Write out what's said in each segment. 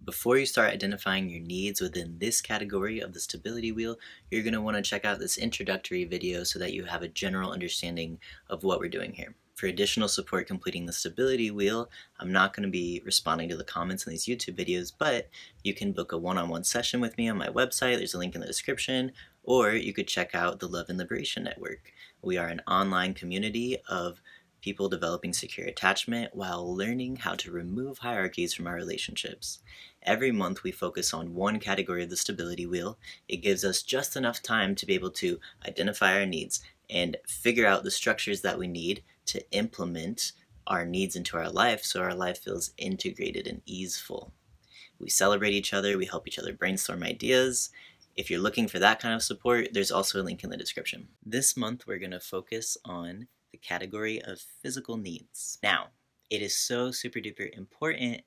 Before you start identifying your needs within this category of the stability wheel, you're going to want to check out this introductory video so that you have a general understanding of what we're doing here. For additional support completing the stability wheel, I'm not going to be responding to the comments in these YouTube videos, but you can book a one-on-one session with me on my website. There's a link in the description, or you could check out the Love and Liberation Network. We are an online community of people developing secure attachment while learning how to remove hierarchies from our relationships. Every month we focus on one category of the stability wheel. It gives us just enough time to be able to identify our needs and figure out the structures that we need to implement our needs into our life so our life feels integrated and easeful. We celebrate each other, we help each other brainstorm ideas. If you're looking for that kind of support, there's also a link in the description. This month we're going to focus on the category of physical needs. Now, it is so super duper important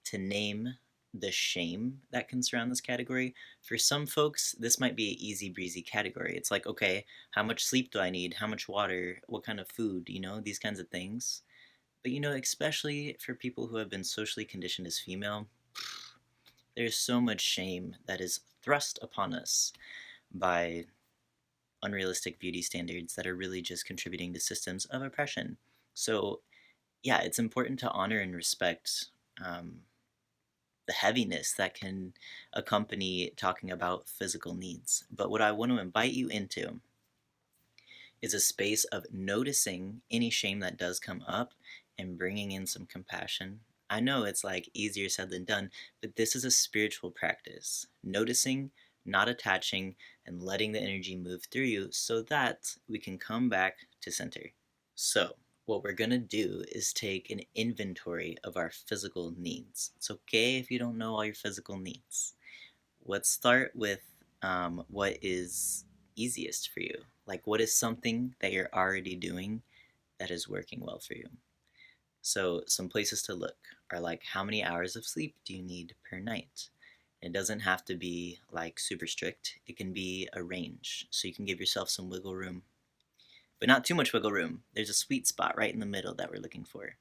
to name the shame that can surround this category. For some folks, this might be an easy breezy category. It's like, okay, how much sleep do I need? How much water? What kind of food? These kinds of things. But especially for people who have been socially conditioned as female, there's so much shame that is thrust upon us by unrealistic beauty standards that are really just contributing to systems of oppression. So yeah, it's important to honor and respect the heaviness that can accompany talking about physical needs. But what I want to invite you into is a space of noticing any shame that does come up and bringing in some compassion. I know it's like easier said than done, but this is a spiritual practice. Noticing, not attaching, and letting the energy move through you so that we can come back to center. So, what we're going to do is take an inventory of our physical needs. It's okay if you don't know all your physical needs. Let's start with what is easiest for you. Like, what is something that you're already doing that is working well for you? So, some places to look are like, how many hours of sleep do you need per night? It doesn't have to be like super strict. It can be a range, so you can give yourself some wiggle room. But not too much wiggle room. There's a sweet spot right in the middle that we're looking for.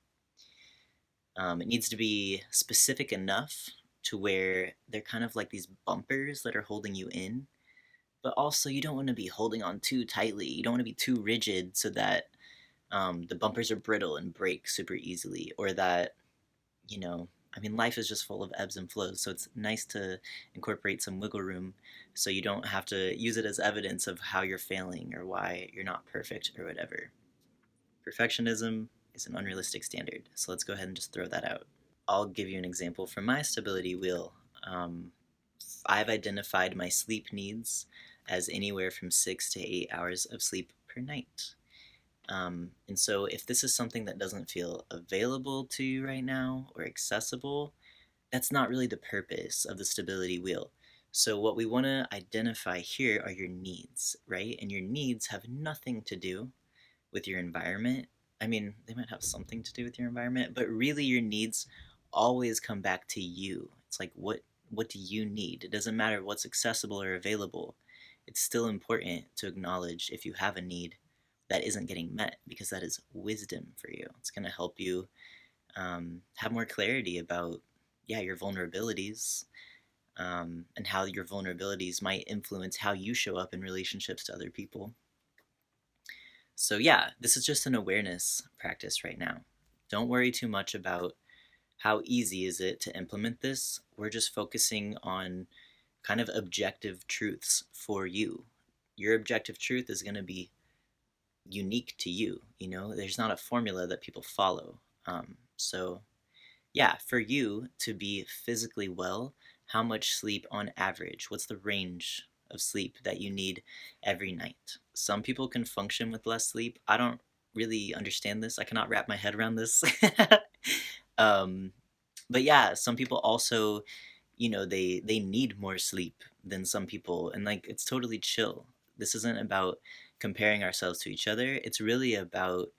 It needs to be specific enough to where they're kind of like these bumpers that are holding you in, but also you don't want to be holding on too tightly. You don't want to be too rigid so that the bumpers are brittle and break super easily, or that, life is just full of ebbs and flows, so it's nice to incorporate some wiggle room so you don't have to use it as evidence of how you're failing or why you're not perfect or whatever. Perfectionism is an unrealistic standard, so let's go ahead and just throw that out. I'll give you an example from my stability wheel. I've identified my sleep needs as anywhere from 6 to 8 hours of sleep per night. And so if this is something that doesn't feel available to you right now or accessible, that's not really the purpose of the stability wheel. So what we want to identify here are your needs, right? And your needs have nothing to do with your environment. They might have something to do with your environment, but really your needs always come back to you. It's like, what do you need? It doesn't matter what's accessible or available. It's still important to acknowledge if you have a need that isn't getting met, because that is wisdom for you. It's going to help you have more clarity about, your vulnerabilities, and how your vulnerabilities might influence how you show up in relationships to other people. So this is just an awareness practice right now. Don't worry too much about how easy is it to implement this. We're just focusing on kind of objective truths for you. Your objective truth is going to be unique to you. There's not a formula that people follow. For you to be physically well, how much sleep on average? What's the range of sleep that you need every night? Some people can function with less sleep. I don't really understand this. I cannot wrap my head around this. But some people also, they need more sleep than some people, and like, it's totally chill. This isn't about comparing ourselves to each other. It's really about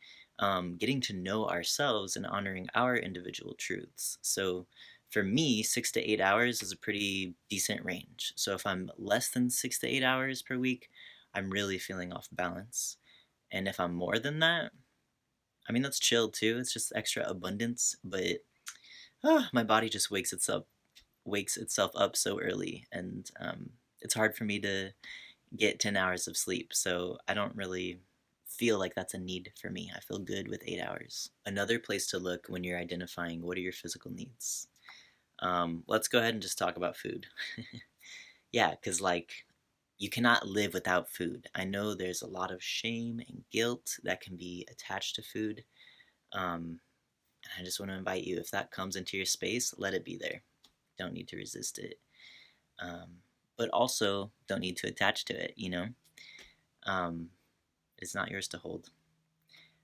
getting to know ourselves and honoring our individual truths. So for me, 6 to 8 hours is a pretty decent range. So if I'm less than 6 to 8 hours per week, I'm really feeling off balance. And if I'm more than that, that's chill too. It's just extra abundance, but my body just wakes itself wakes itself up so early, and it's hard for me to get 10 hours of sleep, so I don't really feel like that's a need for me. I feel good with 8 hours. Another place to look when you're identifying what are your physical needs. Let's go ahead and just talk about food. Yeah, because like you cannot live without food. I know there's a lot of shame and guilt that can be attached to food. And I just want to invite you, if that comes into your space, let it be there. Don't need to resist it. Um, but also don't need to attach to it, you know? Um, it's not yours to hold.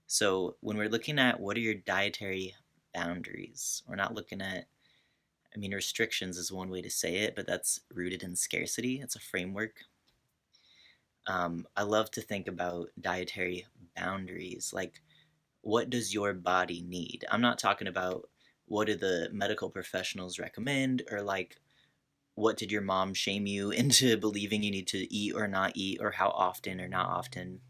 So when we're looking at what are your dietary boundaries, we're not looking at, I mean, restrictions is one way to say it, but that's rooted in scarcity. It's a framework. I love to think about dietary boundaries. Like, what does your body need? I'm not talking about what do the medical professionals recommend, or like what did your mom shame you into believing you need to eat or not eat, or how often or not often.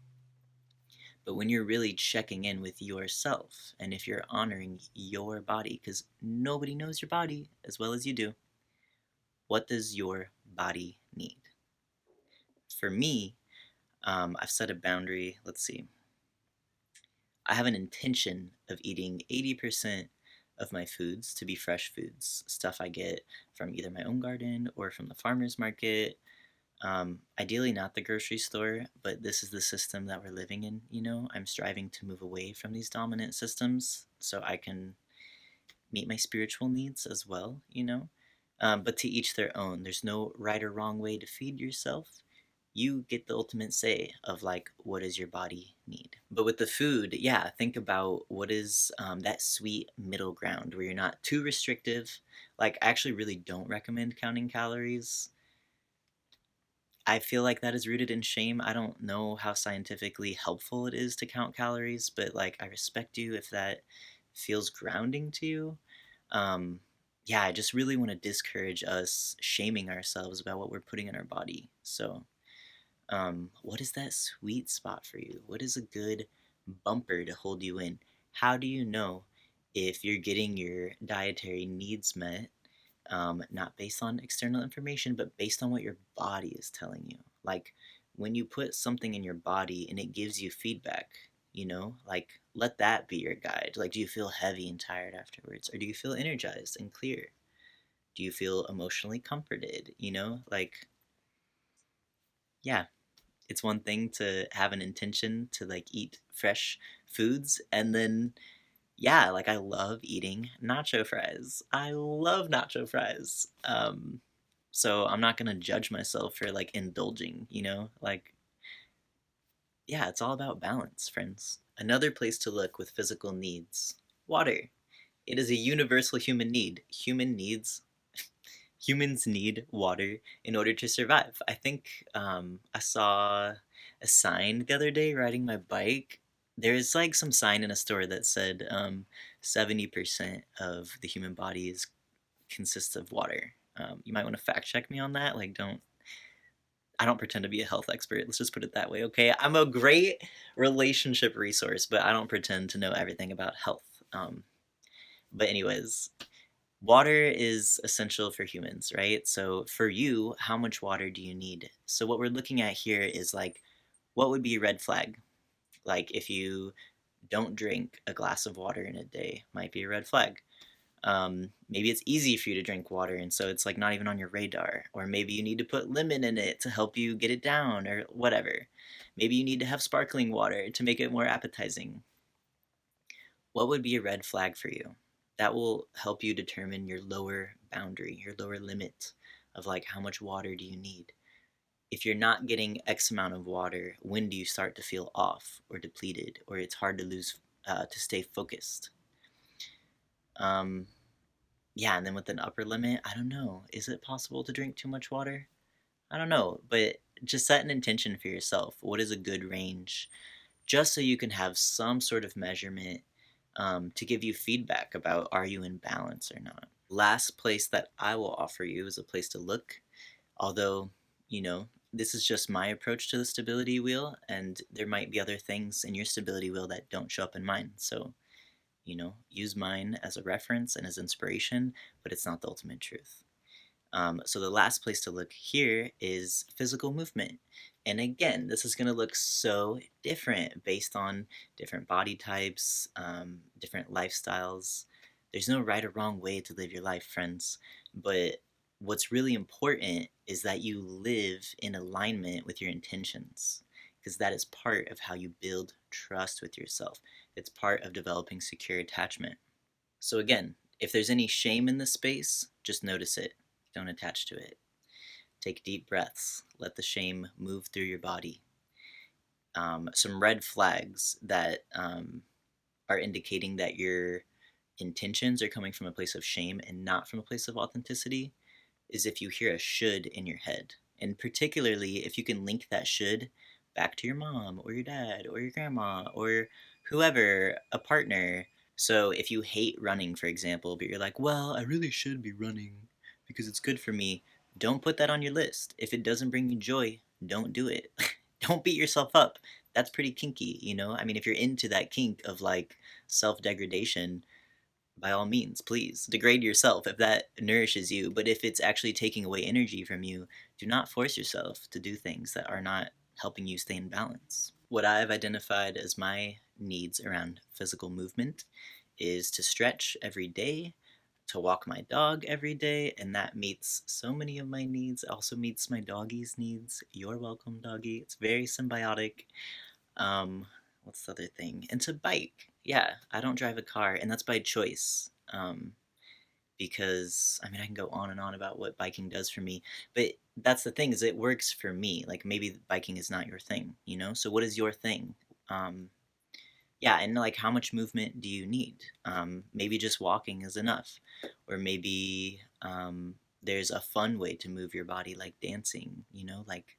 But when you're really checking in with yourself, and if you're honoring your body, because nobody knows your body as well as you do, what does your body need? For me, I've set a boundary. Let's see. I have an intention of eating 80% of my foods to be fresh foods, stuff I get from either my own garden or from the farmer's market. Ideally, not the grocery store, but this is the system that we're living in. You know, I'm striving to move away from these dominant systems so I can meet my spiritual needs as well, you know. But to each their own. There's no right or wrong way to feed yourself. You get the ultimate say of like what does your body need. But with the food, yeah, think about what is that sweet middle ground where you're not too restrictive. Like, I actually really don't recommend counting calories. I feel like that is rooted in shame. I don't know how scientifically helpful it is to count calories, but like I respect you if that feels grounding to you. Um, yeah, I just really want to discourage us shaming ourselves about what we're putting in our body. So, what is that sweet spot for you? What is a good bumper to hold you in? How do you know if you're getting your dietary needs met, not based on external information, but based on what your body is telling you? Like when you put something in your body and it gives you feedback, you know, like let that be your guide. Like, do you feel heavy and tired afterwards? Or do you feel energized and clear? Do you feel emotionally comforted? You know, like, yeah, it's one thing to have an intention to like eat fresh foods, and then yeah, like I love eating nacho fries. I love nacho fries. So I'm not gonna judge myself for like indulging, you know? Like, yeah, it's all about balance, friends. Another place to look with physical needs: water. It is a universal human need. Humans need water in order to survive. I think I saw a sign the other day riding my bike. There's like some sign in a store that said 70% of the human body is consists of water. You might want to fact check me on that. Like, I don't pretend to be a health expert. Let's just put it that way, okay? I'm a great relationship resource, but I don't pretend to know everything about health. But anyways, water is essential for humans, right? So for you, how much water do you need? So what we're looking at here is like, what would be a red flag? Like if you don't drink a glass of water in a day, might be a red flag. Maybe it's easy for you to drink water, and so it's like not even on your radar. Or maybe you need to put lemon in it to help you get it down, or whatever. Maybe you need to have sparkling water to make it more appetizing. What would be a red flag for you? That will help you determine your lower boundary, your lower limit of like how much water do you need. If you're not getting X amount of water, when do you start to feel off or depleted, or it's hard to to stay focused? Um, yeah, and then with an upper limit, I don't know. Is it possible to drink too much water? I don't know, but just set an intention for yourself. What is a good range? Just so you can have some sort of measurement to give you feedback about are you in balance or not. Last place that I will offer you is a place to look, although, you know, this is just my approach to the stability wheel, and there might be other things in your stability wheel that don't show up in mine. So, you know, use mine as a reference and as inspiration, but it's not the ultimate truth. So the last place to look here is physical movement. And again, this is going to look so different based on different body types, different lifestyles. There's no right or wrong way to live your life, friends. But what's really important is that you live in alignment with your intentions, because that is part of how you build trust with yourself. It's part of developing secure attachment. So again, if there's any shame in this space, just notice it. Don't attach to it. Take deep breaths. Let the shame move through your body. Some red flags that are indicating that your intentions are coming from a place of shame and not from a place of authenticity is if you hear a should in your head. And particularly if you can link that should back to your mom or your dad or your grandma or whoever, a partner. So if you hate running, for example, but you're like, well, I really should be running because it's good for me, don't put that on your list. If it doesn't bring you joy, don't do it. Don't beat yourself up. That's pretty kinky, you know? I mean, if you're into that kink of like self degradation, by all means, please degrade yourself if that nourishes you. But if it's actually taking away energy from you, do not force yourself to do things that are not helping you stay in balance. What I've identified as my needs around physical movement is to stretch every day, to walk my dog every day, and that meets so many of my needs. It also meets my doggy's needs. You're welcome, doggy. It's very symbiotic. What's the other thing? And to bike. Yeah, I don't drive a car, and that's by choice. Because I mean, I can go on and on about what biking does for me, but that's the thing is it works for me. Like maybe biking is not your thing, you know. So what is your thing? Um, yeah, and like how much movement do you need? Maybe just walking is enough, or maybe there's a fun way to move your body, like dancing. You know, like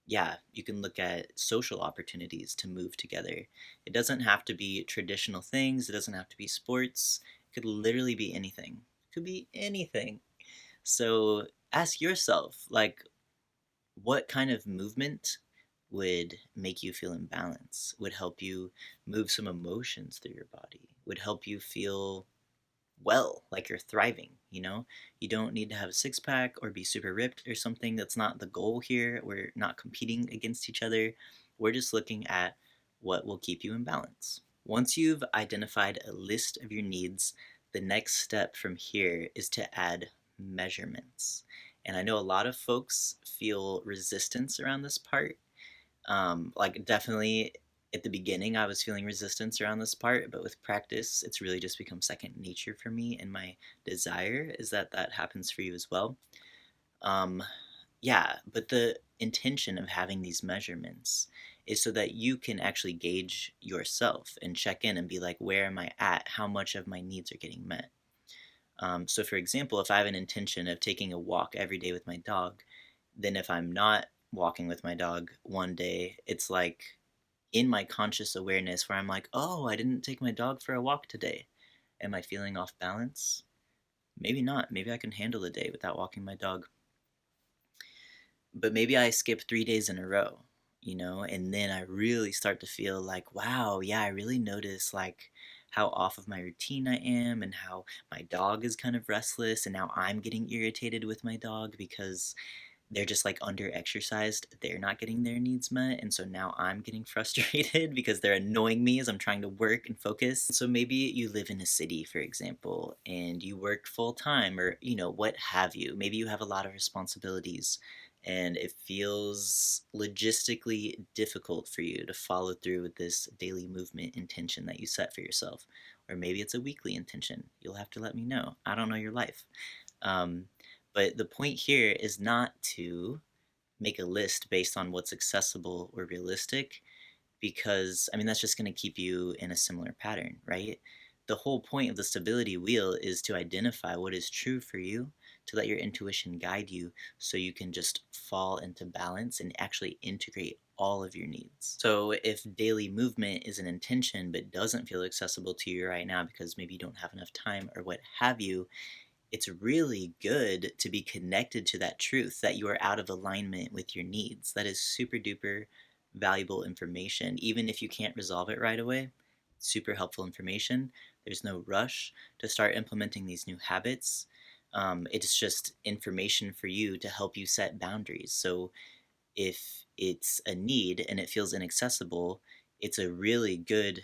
yeah, you can look at social opportunities to move together. It doesn't have to be traditional things, it doesn't have to be sports. It could literally be anything. It could be anything. So ask yourself, like, what kind of movement would make you feel in balance, would help you move some emotions through your body, would help you feel well, like you're thriving, you know? You don't need to have a six pack or be super ripped or something. That's not the goal here. We're not competing against each other. We're just looking at what will keep you in balance. Once you've identified a list of your needs, the next step from here is to add measurements. And I know a lot of folks feel resistance around this part. Like definitely at the beginning I was feeling resistance around this part, but with practice it's really just become second nature for me, and my desire is that that happens for you as well. um, yeah, but the intention of having these measurements is so that you can actually gauge yourself and check in and be like, where am I at, how much of my needs are getting met. So for example, if I have an intention of taking a walk every day with my dog, then if I'm not walking with my dog one day, it's like in my conscious awareness where I'm like, oh, I didn't take my dog for a walk today. Am I feeling off balance? Maybe not. Maybe I can handle the day without walking my dog. But maybe I skip 3 days in a row, you know, and then I really start to feel like, wow, yeah, I really notice like how off of my routine I am and how my dog is kind of restless, and now I'm getting irritated with my dog because they're just like under exercised, they're not getting their needs met, and so now I'm getting frustrated because they're annoying me as I'm trying to work and focus. So maybe you live in a city, for example, and you work full time, or you know, what have you. Maybe you have a lot of responsibilities and it feels logistically difficult for you to follow through with this daily movement intention that you set for yourself. Or maybe it's a weekly intention. You'll have to let me know. I don't know your life. um, but the point here is not to make a list based on what's accessible or realistic, because, I mean, that's just going to keep you in a similar pattern, right? The whole point of the stability wheel is to identify what is true for you, to let your intuition guide you so you can just fall into balance and actually integrate all of your needs. So if daily movement is an intention but doesn't feel accessible to you right now because maybe you don't have enough time or what have you, it's really good to be connected to that truth that you are out of alignment with your needs. That is super duper valuable information. Even if you can't resolve it right away, super helpful information. There's no rush to start implementing these new habits. It's just information for you to help you set boundaries. So if it's a need and it feels inaccessible, it's a really good,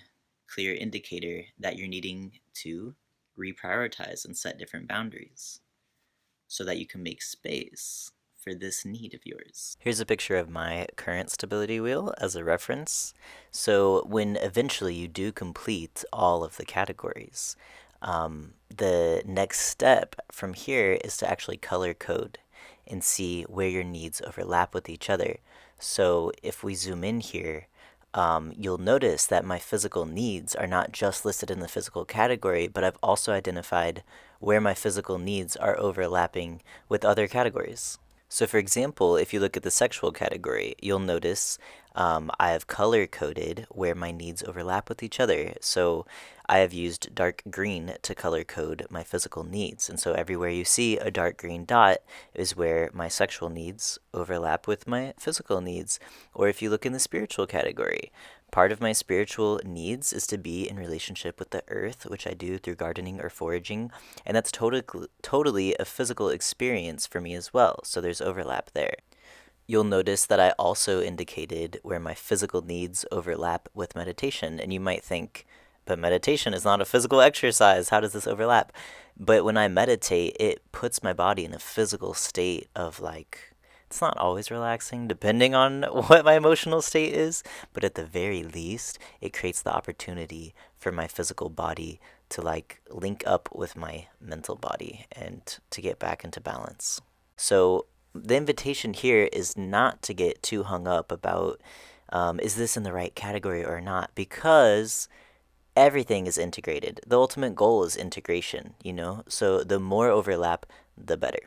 clear indicator that you're needing to reprioritize and set different boundaries so that you can make space for this need of yours. Here's a picture of my current stability wheel as a reference. So when eventually you do complete all of the categories, the next step from here is to actually color code and see where your needs overlap with each other. So if we zoom in here, you'll notice that my physical needs are not just listed in the physical category, but I've also identified where my physical needs are overlapping with other categories. So for example, if you look at the sexual category, you'll notice I have color coded where my needs overlap with each other. So I have used dark green to color code my physical needs. And so everywhere you see a dark green dot is where my sexual needs overlap with my physical needs. Or if you look in the spiritual category, part of my spiritual needs is to be in relationship with the earth, which I do through gardening or foraging, and that's totally a physical experience for me as well, so there's overlap there. You'll notice that I also indicated where my physical needs overlap with meditation, and you might think, but meditation is not a physical exercise, how does this overlap? But when I meditate, it puts my body in a physical state of like, it's not always relaxing, depending on what my emotional state is, but at the very least, it creates the opportunity for my physical body to like link up with my mental body and to get back into balance. So the invitation here is not to get too hung up about is this in the right category or not, because everything is integrated. The ultimate goal is integration, you know? So the more overlap, the better.